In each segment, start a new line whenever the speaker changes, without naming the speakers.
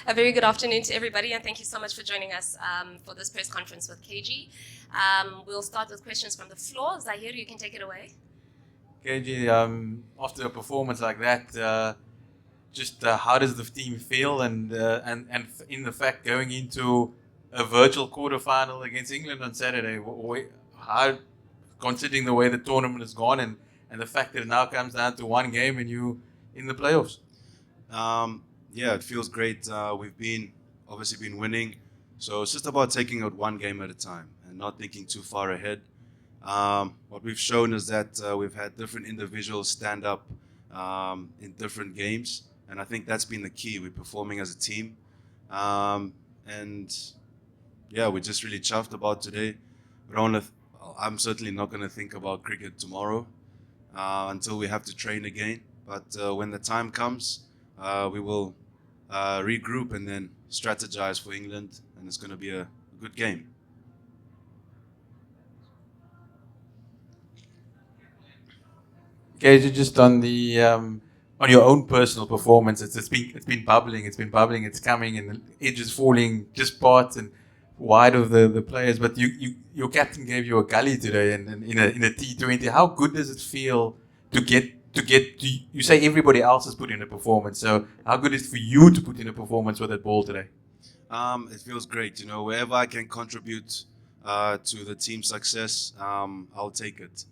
A very good afternoon to everybody, and thank you so much for joining us for this press conference with KG. We'll start with questions from the floor. Zahir, you can take it away.
KG, after a performance like that, just how does the team feel, and in the fact going into a virtual quarterfinal against England on Saturday, how, considering the way the tournament has gone, and the fact that it now comes down to one game and you in the playoffs?
Yeah, it feels great. We've obviously been winning, so it's just about taking it one game at a time and not thinking too far ahead. What we've shown is that we've had different individuals stand up in different games, and I think that's been the key. We're performing as a team, and yeah, we're just really chuffed about today. We don't wanna, I'm certainly not going to think about cricket tomorrow until we have to train again. But when the time comes, we will regroup and then strategize for England, and it's going to be a good game.
KG, just on your own personal performance, it's been bubbling, it's coming, and the edge is falling just part and wide of the players. But your captain gave you a gully today, and in a T20. How good does it feel to you say everybody else has put in a performance? So how good is it for you to put in a performance with that ball today?
It feels great. Wherever I can contribute to the team's success, I'll take it.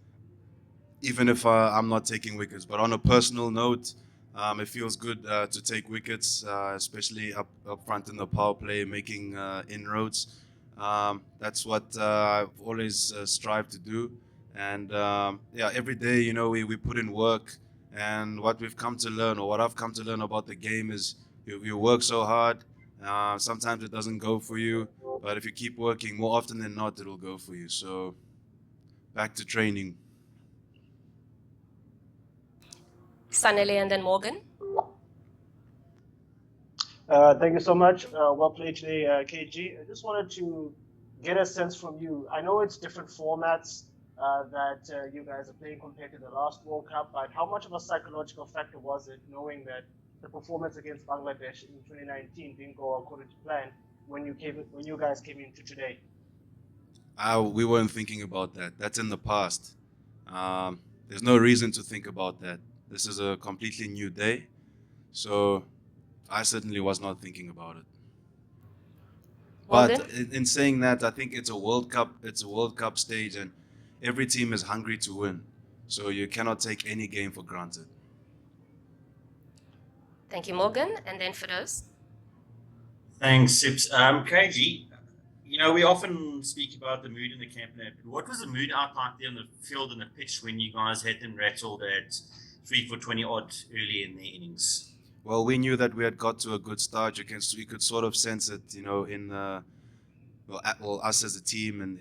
Even if I'm not taking wickets. But on a personal note, it feels good to take wickets, especially up front in the power play, making inroads. That's what I've always strived to do. And yeah, every day, we put in work. And what we've come to learn, or what I've come to learn about the game is you work so hard. Sometimes it doesn't go for you, but if you keep working, more often than not, it'll go for you. So back to training.
Sanele and then Morgan.
Thank you so much. Well played today, KG. I just wanted to get a sense from you. I know it's different formats that you guys are playing compared to the last World Cup, but how much of a psychological factor was it knowing that the performance against Bangladesh in 2019 didn't go according to plan when you guys came into today?
We weren't thinking about that. That's in the past. There's no reason to think about that. This is a completely new day, so I certainly was not thinking about it.
Morgan?
But in saying that, I think it's a World Cup. It's a World Cup stage, and every team is hungry to win. So you cannot take any game for granted.
Thank you, Morgan. And then Fidoz.
Thanks, Sips. KG, we often speak about the mood in the camp now, but what was the mood out like there on the field and the pitch when you guys had them rattled at 3 for 20 odd early in the innings?
Well, we knew that we had got to a good start. You could sort of sense it, in us as a team, and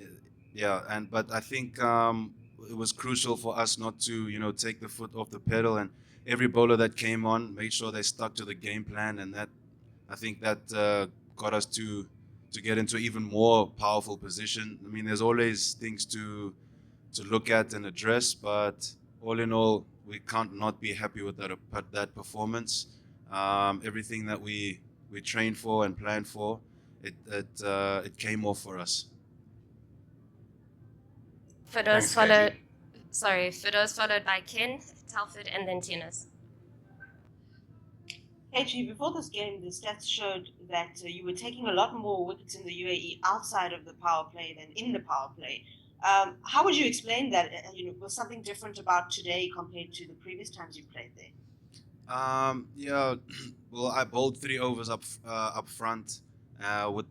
yeah, but I think it was crucial for us not to, take the foot off the pedal, and every bowler that came on made sure they stuck to the game plan, and that I think that got us to get into even more powerful position. I mean, there's always things to look at and address, but all in all, we can't not be happy with that performance. Everything that we trained for and planned for, it came off for us.
Fidoz followed by Ken, Telford, and then Tinas.
Actually, before this game, the stats showed that you were taking a lot more wickets in the UAE outside of the power play than in the power play. How would you explain that? Was something different about today compared to the previous times you played there?
Yeah, well, I bowled 3 overs up front, and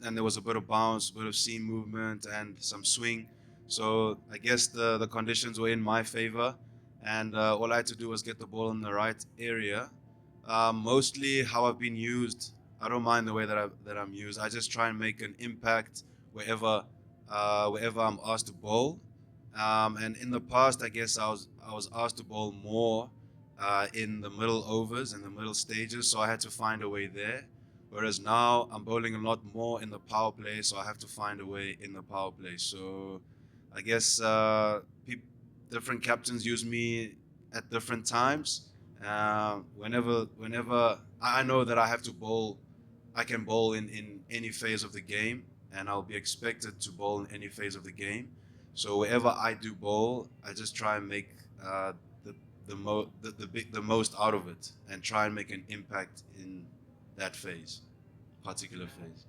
there was a bit of bounce, a bit of seam movement, and some swing. So I guess the conditions were in my favor, and all I had to do was get the ball in the right area. Mostly how I've been used, I don't mind the way that I'm used. I just try and make an impact wherever I'm asked to bowl. And in the past, I guess I was asked to bowl more in the middle overs and the middle stages, so I had to find a way there. Whereas now I'm bowling a lot more in the power play, so I have to find a way in the power play. So I guess different captains use me at different times. Whenever I know that I have to bowl I can bowl in any phase of the game, and I'll be expected to bowl in any phase of the game. So wherever I do bowl, I just try and make the most out of it, and try and make an impact in that particular phase.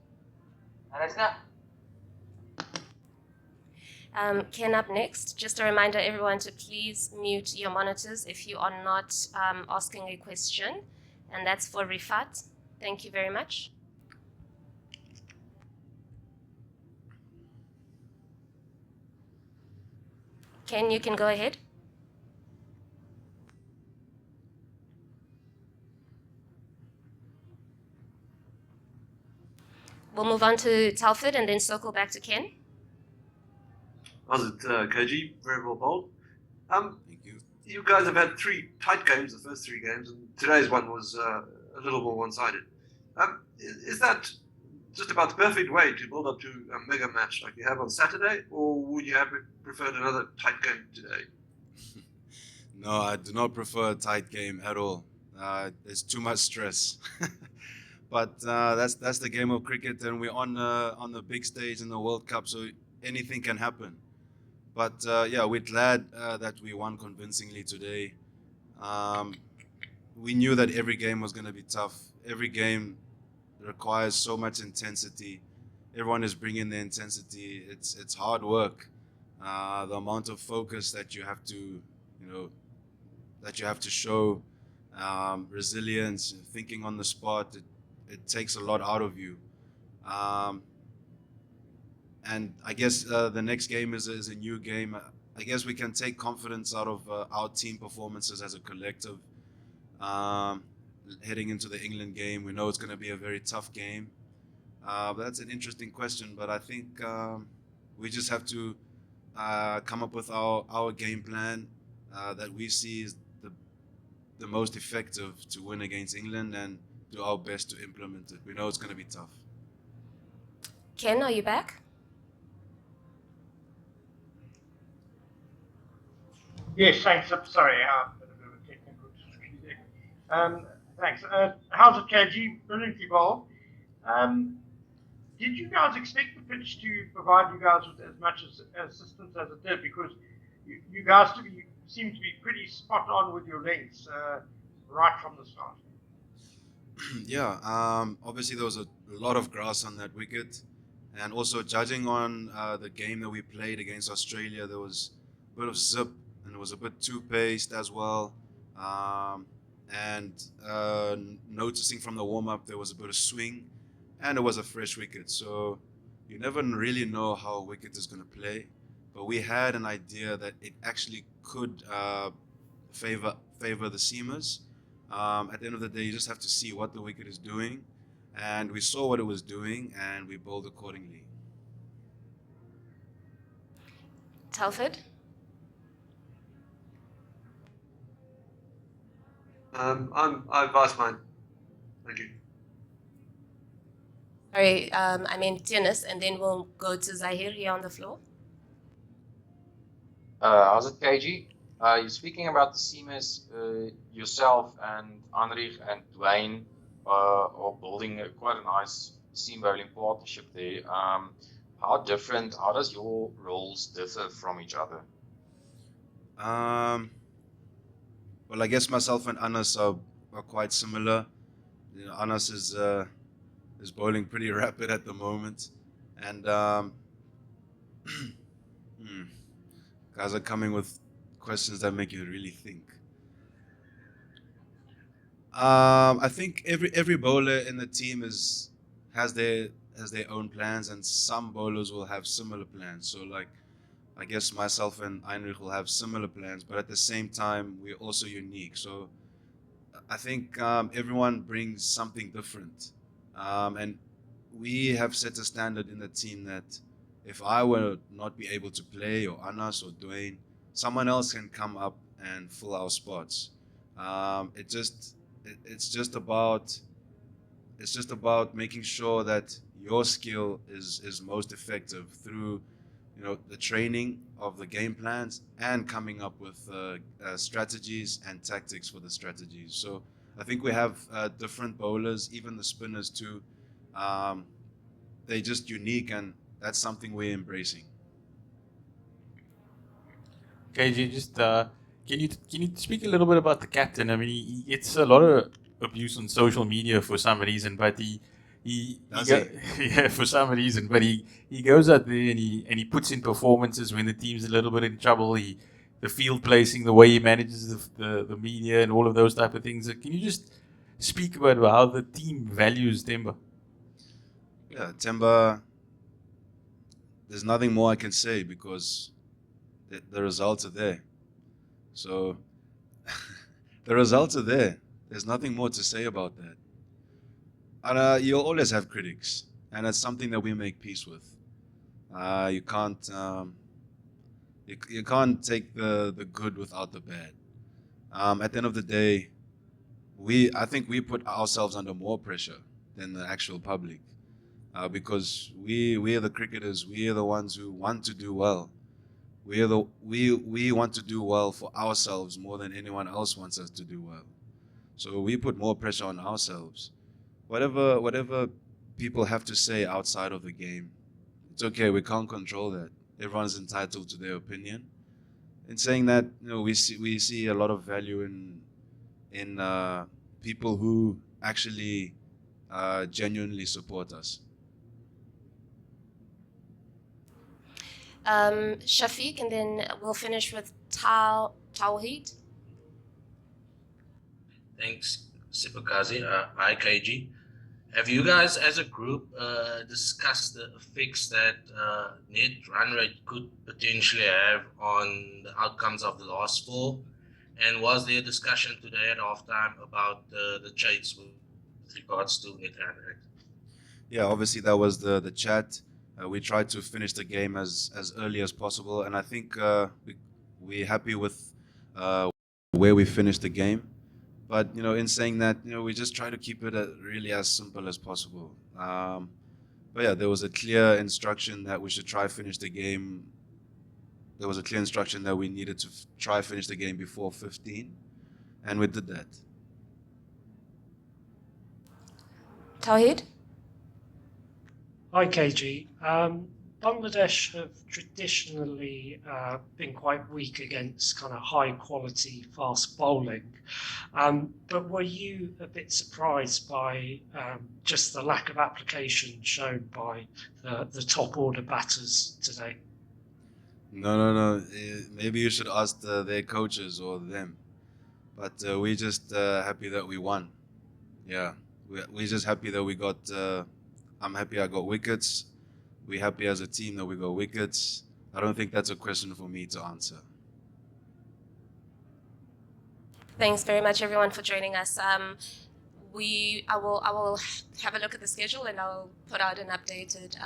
Ken up next. Just a reminder, everyone, to please mute your monitors if you are not asking a question. And that's for Rifat. Thank you very much. Ken, you can go ahead. We'll move on to Telford and then circle back to Ken.
Was it Koji? Very well bowled.
Thank you.
You guys have had 3 tight games, the first 3 games, and today's one was a little more one-sided. Is that just about the perfect way to build up to a mega match like you have on Saturday, or would you have preferred another tight game today?
No, I do not prefer a tight game at all. There's too much stress. But that's the game of cricket, and we're on the big stage in the World Cup, so anything can happen. But yeah, we're glad that we won convincingly today. We knew that every game was going to be tough. Every game requires so much intensity. Everyone is bringing the intensity. It's hard work. The amount of focus that you have to, show, resilience, thinking on the spot. It takes a lot out of you. And I guess the next game is a new game. I guess we can take confidence out of our team performances as a collective. Heading into the England game, we know it's going to be a very tough game. But that's an interesting question. But I think we just have to come up with our game plan that we see is the most effective to win against England, and do our best to implement it. We know it's going to be tough.
Ken, are you back?
Yes, thanks. Sorry, a bit of a technical difficulty there. Thanks. How's it, KG? Brilliantly bowled. Did you guys expect the pitch to provide you guys with as much assistance as it did? Because you guys seem to be pretty spot on with your lengths right from the start.
Yeah, obviously there was a lot of grass on that wicket, and also judging on the game that we played against Australia, there was a bit of zip, and it was a bit too paced as well. And noticing from the warm-up, there was a bit of swing, and it was a fresh wicket. So you never really know how a wicket is going to play, but we had an idea that it actually could favor the seamers. At the end of the day, you just have to see what the wicket is doing, and we saw what it was doing, and we bowled accordingly.
Telford?
I've asked mine. Thank you.
Sorry, I mean Dennis, and then we'll go to Zahir here on the floor.
How's it, KG? You're speaking about the seamers, yourself and Heinrich and Dwayne are building quite a nice seam bowling partnership there. How does your roles differ from each other?
Well, I guess myself and Anas are quite similar. Anas is bowling pretty rapid at the moment, and guys are coming with questions that make you really think. I think every bowler in the team has their own plans, and some bowlers will have similar plans. So like, I guess myself and Heinrich will have similar plans, but at the same time, we're also unique. So I think everyone brings something different. And we have set a standard in the team that if I will not be able to play, or Anas or Dwayne, someone else can come up and fill our spots. It's just about making sure that your skill is most effective through the training of the game plans and coming up with strategies and tactics for the strategies. So I think we have different bowlers, even the spinners too. They're just unique, and that's something we're embracing.
KG, just can you speak a little bit about the captain? I mean, he gets a lot of abuse on social media for some reason, but
Does he?
yeah, for some reason, but he goes out there and he puts in performances when the team's a little bit in trouble. The field placing, the way he manages the media and all of those type of things. Can you just speak about how the team values Temba?
Yeah, Temba. There's nothing more I can say because the results are there. So the results are there. There's nothing more to say about that. And you'll always have critics, and it's something that we make peace with. You can't you can't take the good without the bad. At the end of the day, I think we put ourselves under more pressure than the actual public, because we are the cricketers. We are the ones who want to do well. We want to do well for ourselves more than anyone else wants us to do well. So we put more pressure on ourselves. Whatever people have to say outside of the game, it's okay. We can't control that. Everyone's entitled to their opinion. In saying that, we see a lot of value in people who actually genuinely support us.
Shafiq, and then we'll finish with Tawheed.
Thanks, Sipakazi. Hi, KG. Have you guys, as a group, discussed the effects that net run rate could potentially have on the outcomes of the last four? And was there a discussion today at halftime about the chase with regards to net run rate?
Yeah, obviously that was the chat. We tried to finish the game as early as possible, and I think we're happy with where we finished the game. But in saying that, we just try to keep it really as simple as possible. But yeah, there was a clear instruction that we should try finish the game. There was a clear instruction that we needed to try finish the game before 15, and we did that.
Tawheed?
Hi, KG. Bangladesh have traditionally been quite weak against kind of high-quality fast bowling. But were you a bit surprised by just the lack of application shown by the top order batters today?
No. Maybe you should ask their coaches or them. But we're just happy that we won. Yeah, we're just happy that we got. I'm happy I got wickets. We're happy as a team that we got wickets. I don't think that's a question for me to answer.
Thanks very much, everyone, for joining us. I will have a look at the schedule and I'll put out an updated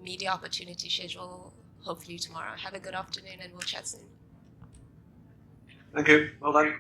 media opportunity schedule hopefully tomorrow. Have a good afternoon and we'll chat soon.
Thank you. Well done.